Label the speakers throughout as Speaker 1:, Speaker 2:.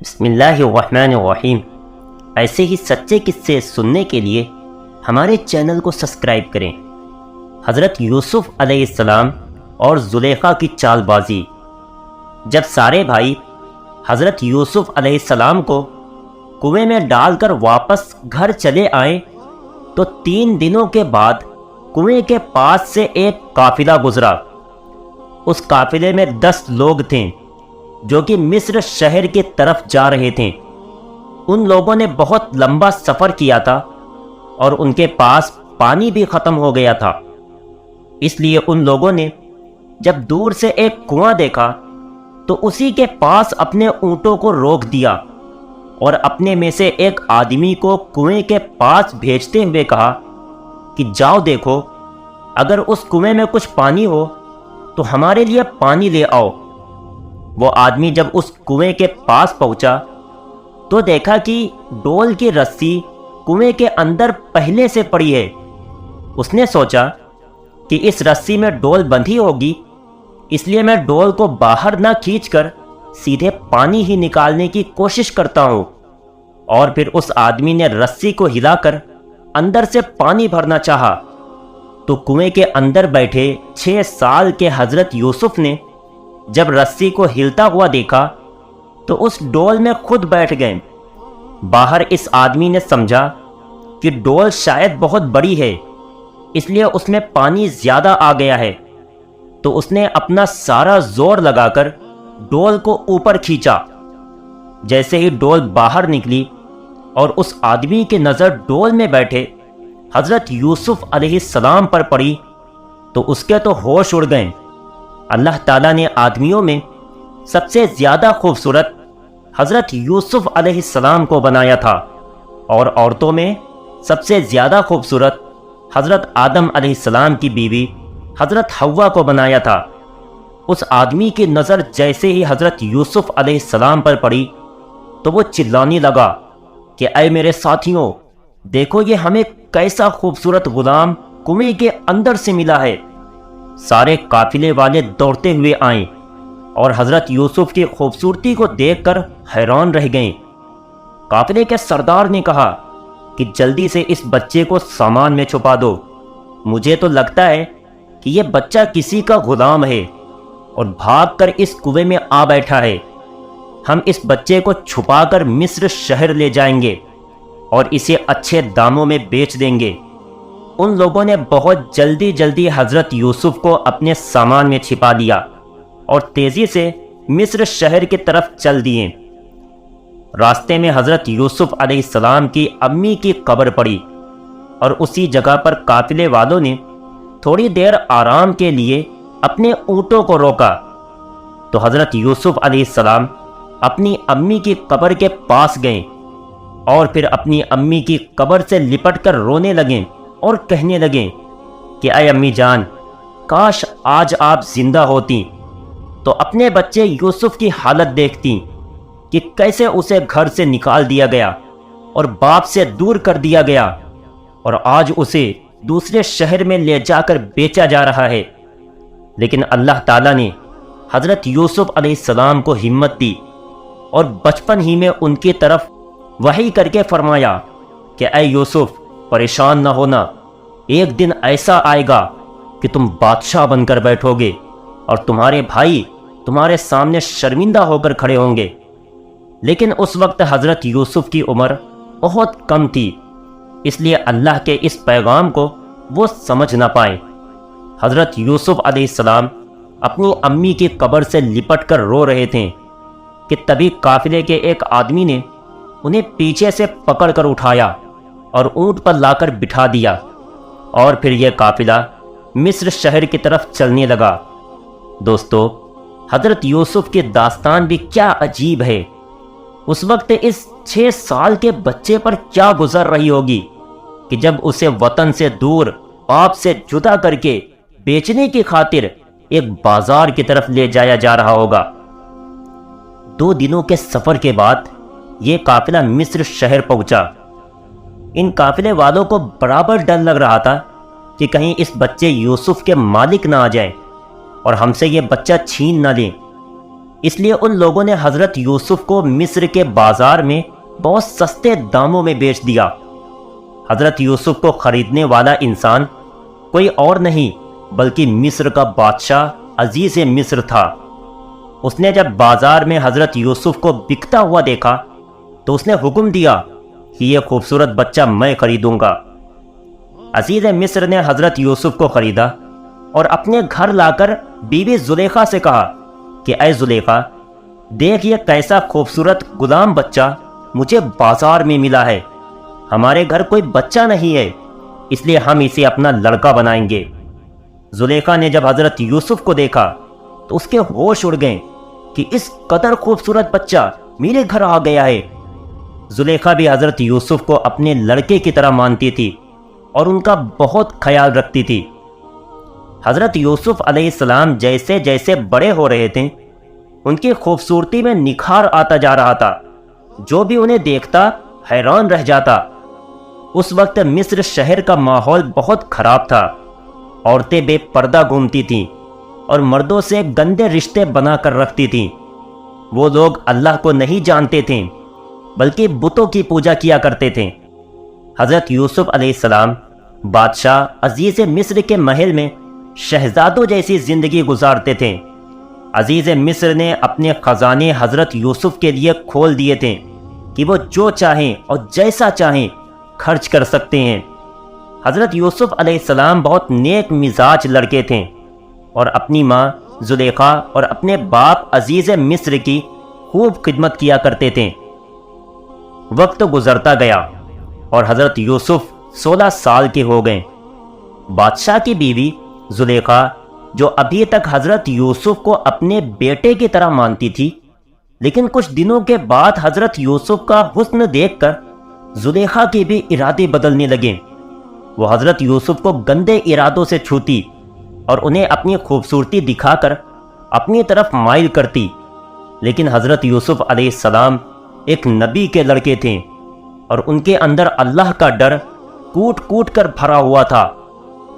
Speaker 1: بسم اللہ الرحمن الرحیم۔ ایسے ہی سچے قصے سننے کے لیے ہمارے چینل کو سبسکرائب کریں۔ حضرت یوسف علیہ السلام اور زلیخا کی چال بازی۔ جب سارے بھائی حضرت یوسف علیہ السلام کو کنویں میں ڈال کر واپس گھر چلے آئے تو 3 دنوں کے بعد کنویں کے پاس سے ایک قافلہ گزرا۔ اس قافلے میں 10 لوگ تھے جو کہ مصر شہر کی طرف جا رہے تھے۔ ان لوگوں نے بہت لمبا سفر کیا تھا اور ان کے پاس پانی بھی ختم ہو گیا تھا، اس لیے ان لوگوں نے جب دور سے ایک کنواں دیکھا تو اسی کے پاس اپنے اونٹوں کو روک دیا اور اپنے میں سے ایک آدمی کو کنویں کے پاس بھیجتے ہوئے کہا کہ جاؤ دیکھو، اگر اس کنویں میں کچھ پانی ہو تو ہمارے لیے پانی لے آؤ۔ وہ آدمی جب اس کنویں کے پاس پہنچا تو دیکھا کہ ڈول کی رسی کنویں کے اندر پہلے سے پڑی ہے۔ اس نے سوچا کہ اس رسی میں ڈول بندھی ہوگی، اس لیے میں ڈول کو باہر نہ کھینچ کر سیدھے پانی ہی نکالنے کی کوشش کرتا ہوں۔ اور پھر اس آدمی نے رسی کو ہلا کر اندر سے پانی بھرنا چاہا تو کنویں کے اندر بیٹھے 6 سال کے حضرت یوسف نے جب رسی کو ہلتا ہوا دیکھا تو اس ڈول میں خود بیٹھ گئے۔ باہر اس آدمی نے سمجھا کہ ڈول شاید بہت بڑی ہے، اس لیے اس میں پانی زیادہ آ گیا ہے، تو اس نے اپنا سارا زور لگا کر ڈول کو اوپر کھینچا۔ جیسے ہی ڈول باہر نکلی اور اس آدمی کی نظر ڈول میں بیٹھے حضرت یوسف علیہ السلام پر پڑی تو اس کے تو ہوش اڑ گئے۔ اللہ تعالیٰ نے آدمیوں میں سب سے زیادہ خوبصورت حضرت یوسف علیہ السلام کو بنایا تھا اور عورتوں میں سب سے زیادہ خوبصورت حضرت آدم علیہ السلام کی بیوی حضرت حوا کو بنایا تھا۔ اس آدمی کی نظر جیسے ہی حضرت یوسف علیہ السلام پر پڑی تو وہ چلانے لگا کہ اے میرے ساتھیوں، دیکھو یہ ہمیں کیسا خوبصورت غلام کنویں کے اندر سے ملا ہے۔ سارے قافلے والے دوڑتے ہوئے آئیں اور حضرت یوسف کی خوبصورتی کو دیکھ کر حیران رہ گئیں۔ قافلے کے سردار نے کہا کہ جلدی سے اس بچے کو سامان میں چھپا دو، مجھے تو لگتا ہے کہ یہ بچہ کسی کا غلام ہے اور بھاگ کر اس کنویں میں آ بیٹھا ہے۔ ہم اس بچے کو چھپا کر مصر شہر لے جائیں گے اور اسے اچھے داموں میں بیچ دیں گے۔ ان لوگوں نے بہت جلدی حضرت یوسف کو اپنے سامان میں چھپا لیا اور تیزی سے مصر شہر کی طرف چل دیے۔ راستے میں حضرت یوسف علیہ السلام کی امی کی قبر پڑی اور اسی جگہ پر قافلے والوں نے تھوڑی دیر آرام کے لیے اپنے اونٹوں کو روکا تو حضرت یوسف علیہ السلام اپنی امی کی قبر کے پاس گئے اور پھر اپنی امی کی قبر سے لپٹ کر رونے لگیں اور کہنے لگیں کہ اے امی جان، کاش آج آپ زندہ ہوتی تو اپنے بچے یوسف کی حالت دیکھتی کہ کیسے اسے گھر سے نکال دیا گیا اور باپ سے دور کر دیا گیا اور آج اسے دوسرے شہر میں لے جا کر بیچا جا رہا ہے۔ لیکن اللہ تعالیٰ نے حضرت یوسف علیہ السلام کو ہمت دی اور بچپن ہی میں ان کی طرف وحی کر کے فرمایا کہ اے یوسف، پریشان نہ ہونا، ایک دن ایسا آئے گا کہ تم بادشاہ بن کر بیٹھو گے اور تمہارے بھائی تمہارے سامنے شرمندہ ہو کر کھڑے ہوں گے۔ لیکن اس وقت حضرت یوسف کی عمر بہت کم تھی، اس لیے اللہ کے اس پیغام کو وہ سمجھ نہ پائے۔ حضرت یوسف علیہ السلام اپنی امی کی قبر سے لپٹ کر رو رہے تھے کہ تبھی قافلے کے ایک آدمی نے انہیں پیچھے سے پکڑ کر اٹھایا اور اونٹ پر لا کر بٹھا دیا اور پھر یہ قافلہ مصر شہر کی طرف چلنے لگا۔ دوستو، حضرت یوسف کی داستان بھی کیا عجیب ہے۔ اس وقت اس 6 سال کے بچے پر کیا گزر رہی ہوگی کہ جب اسے وطن سے دور، باپ سے جدا کر کے بیچنے کی خاطر ایک بازار کی طرف لے جایا جا رہا ہوگا۔ 2 دنوں کے سفر کے بعد یہ قافلہ مصر شہر پہنچا۔ ان قافلے والوں کو برابر ڈر لگ رہا تھا کہ کہیں اس بچے یوسف کے مالک نہ آ جائیں اور ہم سے یہ بچہ چھین نہ لیں۔ اس لیے ان لوگوں نے حضرت یوسف کو مصر کے بازار میں بہت سستے داموں میں بیچ دیا۔ حضرت یوسف کو خریدنے والا انسان کوئی اور نہیں بلکہ مصر کا بادشاہ عزیز مصر تھا۔ اس نے جب بازار میں حضرت یوسف کو بکتا ہوا دیکھا تو اس نے حکم دیا کہ یہ خوبصورت بچہ میں خریدوں گا۔ عزیز مصر نے حضرت یوسف کو خریدا اور اپنے گھر لا کر بیوی زلیخا سے کہا کہ اے زلیخا، دیکھ یہ کیسا خوبصورت غلام بچہ مجھے بازار میں ملا ہے۔ ہمارے گھر کوئی بچہ نہیں ہے، اس لیے ہم اسے اپنا لڑکا بنائیں گے۔ زلیخا نے جب حضرت یوسف کو دیکھا تو اس کے ہوش اڑ گئے کہ اس قدر خوبصورت بچہ میرے گھر آ گیا ہے۔ زلیخا بھی حضرت یوسف کو اپنے لڑکے کی طرح مانتی تھی اور ان کا بہت خیال رکھتی تھی۔ حضرت یوسف علیہ السلام جیسے جیسے بڑے ہو رہے تھے ان کی خوبصورتی میں نکھار آتا جا رہا تھا۔ جو بھی انہیں دیکھتا حیران رہ جاتا۔ اس وقت مصر شہر کا ماحول بہت خراب تھا۔ عورتیں بے پردہ گھومتی تھیں اور مردوں سے گندے رشتے بنا کر رکھتی تھیں۔ وہ لوگ اللہ کو نہیں جانتے تھے بلکہ بتوں کی پوجا کیا کرتے تھے۔ حضرت یوسف علیہ السلام بادشاہ عزیز مصر کے محل میں شہزادوں جیسی زندگی گزارتے تھے۔ عزیز مصر نے اپنے خزانے حضرت یوسف کے لیے کھول دیے تھے کہ وہ جو چاہیں اور جیسا چاہیں خرچ کر سکتے ہیں۔ حضرت یوسف علیہ السلام بہت نیک مزاج لڑکے تھے اور اپنی ماں زلیخا اور اپنے باپ عزیز مصر کی خوب خدمت کیا کرتے تھے۔ وقت گزرتا گیا اور حضرت یوسف 16 سال کے ہو گئے۔ بادشاہ کی بیوی زلیخا جو ابھی تک حضرت یوسف کو اپنے بیٹے کی طرح مانتی تھی، لیکن کچھ دنوں کے بعد حضرت یوسف کا حسن دیکھ کر زلیخا کے بھی ارادے بدلنے لگے۔ وہ حضرت یوسف کو گندے ارادوں سے چھوتی اور انہیں اپنی خوبصورتی دکھا کر اپنی طرف مائل کرتی۔ لیکن حضرت یوسف علیہ السلام ایک نبی کے لڑکے تھے اور ان کے اندر اللہ کا ڈر کوٹ کوٹ کر بھرا ہوا تھا،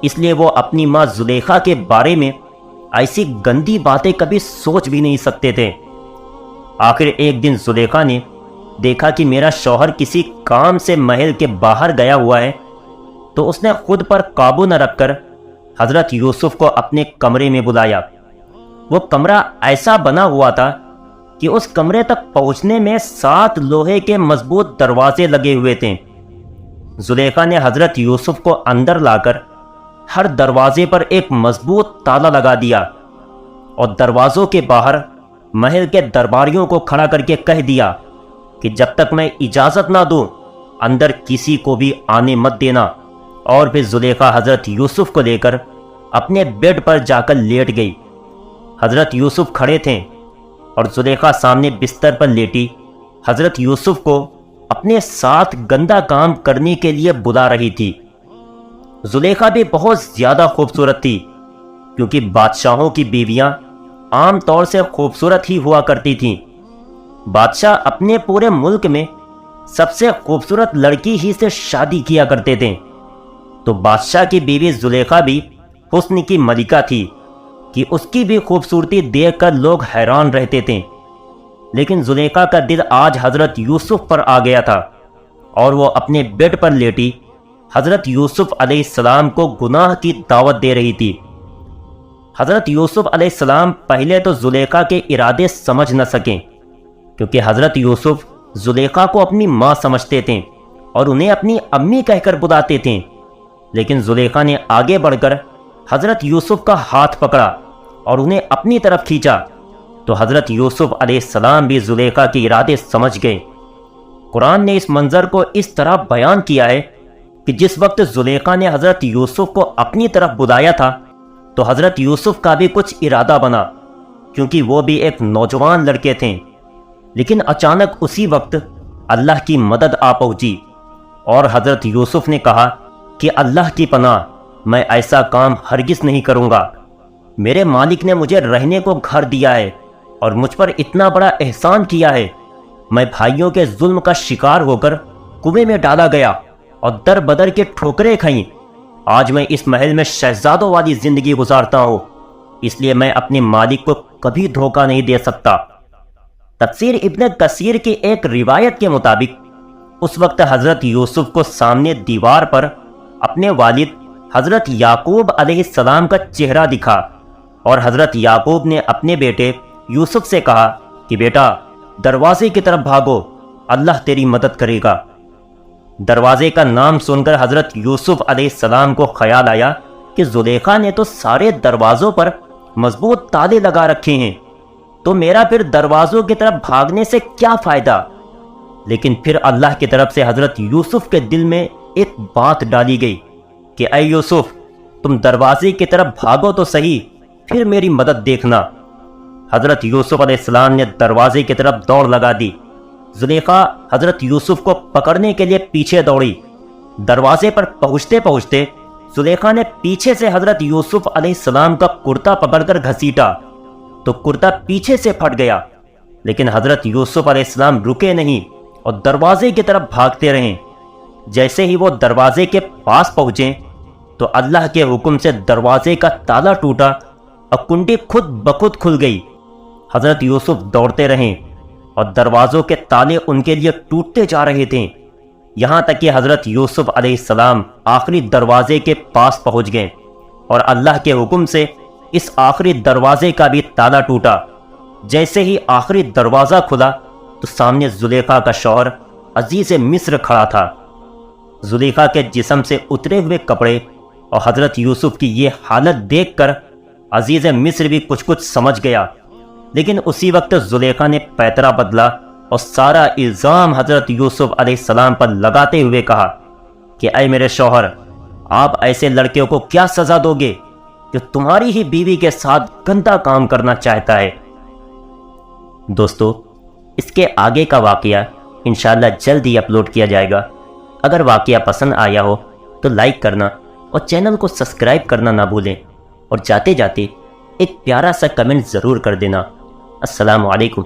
Speaker 1: اس لیے وہ اپنی ماں زلیخا کے بارے میں ایسی گندی باتیں کبھی سوچ بھی نہیں سکتے تھے۔ آخر ایک دن زلیخا نے دیکھا کہ میرا شوہر کسی کام سے محل کے باہر گیا ہوا ہے، تو اس نے خود پر قابو نہ رکھ کر حضرت یوسف کو اپنے کمرے میں بلایا۔ وہ کمرہ ایسا بنا ہوا تھا کہ اس کمرے تک پہنچنے میں 7 لوہے کے مضبوط دروازے لگے ہوئے تھے۔ زلیخا نے حضرت یوسف کو اندر لا کر ہر دروازے پر ایک مضبوط تالا لگا دیا اور دروازوں کے باہر محل کے درباریوں کو کھڑا کر کے کہہ دیا کہ جب تک میں اجازت نہ دوں اندر کسی کو بھی آنے مت دینا۔ اور پھر زلیخا حضرت یوسف کو لے کر اپنے بیڈ پر جا کر لیٹ گئی۔ حضرت یوسف کھڑے تھے اور زلیخا سامنے بستر پر لیٹی حضرت یوسف کو اپنے ساتھ گندا کام کرنے کے لیے بلا رہی تھی۔ زلیخا بھی بہت زیادہ خوبصورت تھی، کیونکہ بادشاہوں کی بیویاں عام طور سے خوبصورت ہی ہوا کرتی تھیں۔ بادشاہ اپنے پورے ملک میں سب سے خوبصورت لڑکی ہی سے شادی کیا کرتے تھے، تو بادشاہ کی بیوی زلیخا بھی حسن کی ملکہ تھی کہ اس کی بھی خوبصورتی دیکھ کر لوگ حیران رہتے تھے۔ لیکن زلیخا کا دل آج حضرت یوسف پر آ گیا تھا اور وہ اپنے بیڈ پر لیٹی حضرت یوسف علیہ السلام کو گناہ کی دعوت دے رہی تھی۔ حضرت یوسف علیہ السلام پہلے تو زلیخا کے ارادے سمجھ نہ سکیں، کیونکہ حضرت یوسف زلیخا کو اپنی ماں سمجھتے تھے اور انہیں اپنی امی کہہ کر بلاتے تھے۔ لیکن زلیخا نے آگے بڑھ کر حضرت یوسف کا ہاتھ پکڑا اور انہیں اپنی طرف کھینچا، تو حضرت یوسف علیہ السلام بھی زلیخا کے ارادے سمجھ گئے۔ قرآن نے اس منظر کو اس طرح بیان کیا ہے کہ جس وقت زلیخا نے حضرت یوسف کو اپنی طرف بلایا تھا تو حضرت یوسف کا بھی کچھ ارادہ بنا، کیونکہ وہ بھی ایک نوجوان لڑکے تھے۔ لیکن اچانک اسی وقت اللہ کی مدد آ پہنچی اور حضرت یوسف نے کہا کہ اللہ کی پناہ، میں ایسا کام ہرگز نہیں کروں گا۔ میرے مالک نے مجھے رہنے کو گھر دیا ہے اور مجھ پر اتنا بڑا احسان کیا ہے۔ میں بھائیوں کے ظلم کا شکار ہو کر کنویں میں ڈالا گیا اور در بدر کے ٹھوکریں کھائیں۔ آج میں اس محل میں شہزادوں والی زندگی گزارتا ہوں، اس لیے میں اپنے مالک کو کبھی دھوکہ نہیں دے سکتا۔ تفسیر ابن کثیر کی ایک روایت کے مطابق اس وقت حضرت یوسف کو سامنے دیوار پر اپنے والد حضرت یعقوب علیہ السلام کا چہرہ دکھا، اور حضرت یعقوب نے اپنے بیٹے یوسف سے کہا کہ بیٹا دروازے کی طرف بھاگو، اللہ تیری مدد کرے گا۔ دروازے کا نام سن کر حضرت یوسف علیہ السلام کو خیال آیا کہ زلیخا نے تو سارے دروازوں پر مضبوط تالے لگا رکھے ہیں، تو میرا پھر دروازوں کی طرف بھاگنے سے کیا فائدہ؟ لیکن پھر اللہ کی طرف سے حضرت یوسف کے دل میں ایک بات ڈالی گئی کہ اے یوسف، تم دروازے کی طرف بھاگو تو صحیح، پھر میری مدد دیکھنا۔ حضرت یوسف علیہ السلام نے دروازے کی طرف دوڑ لگا دی۔ زلیخا حضرت یوسف کو پکڑنے کے لیے پیچھے دوڑی۔ دروازے پر پہنچتے پہنچتے زلیخا نے پیچھے سے حضرت یوسف علیہ السلام کا کرتا پکڑ کر گھسیٹا تو کرتا پیچھے سے پھٹ گیا، لیکن حضرت یوسف علیہ السلام رکے نہیں اور دروازے کی طرف بھاگتے رہے۔ جیسے ہی وہ دروازے کے پاس پہنچے تو اللہ کے حکم سے دروازے کا تالا ٹوٹا اور کنڈی خود بخود کھل گئی۔ حضرت یوسف دوڑتے رہے اور دروازوں کے تالے ان کے لیے ٹوٹتے جا رہے تھے، یہاں تک کہ حضرت یوسف علیہ السلام آخری دروازے کے پاس پہنچ گئے، اور اللہ کے حکم سے اس آخری دروازے کا بھی تالا ٹوٹا۔ جیسے ہی آخری دروازہ کھلا تو سامنے زلیخا کا شوہر عزیز مصر کھڑا تھا۔ زلیخا کے جسم سے اترے ہوئے کپڑے اور حضرت یوسف کی یہ حالت دیکھ کر عزیز مصر بھی کچھ سمجھ گیا، لیکن اسی وقت زلیخا نے پیترا بدلا اور سارا الزام حضرت یوسف علیہ السلام پر لگاتے ہوئے کہا کہ اے میرے شوہر، آپ ایسے لڑکے کو کیا سزا دو گے جو تمہاری ہی بیوی کے ساتھ گندا کام کرنا چاہتا ہے؟ دوستو، اس کے آگے کا واقعہ انشاءاللہ جلد ہی اپلوڈ کیا جائے گا۔ اگر واقعہ پسند آیا ہو تو لائک کرنا اور چینل کو سبسکرائب کرنا نہ بھولیں، اور جاتے جاتے ایک پیارا سا کمنٹ ضرور کر دینا۔ السلام علیکم۔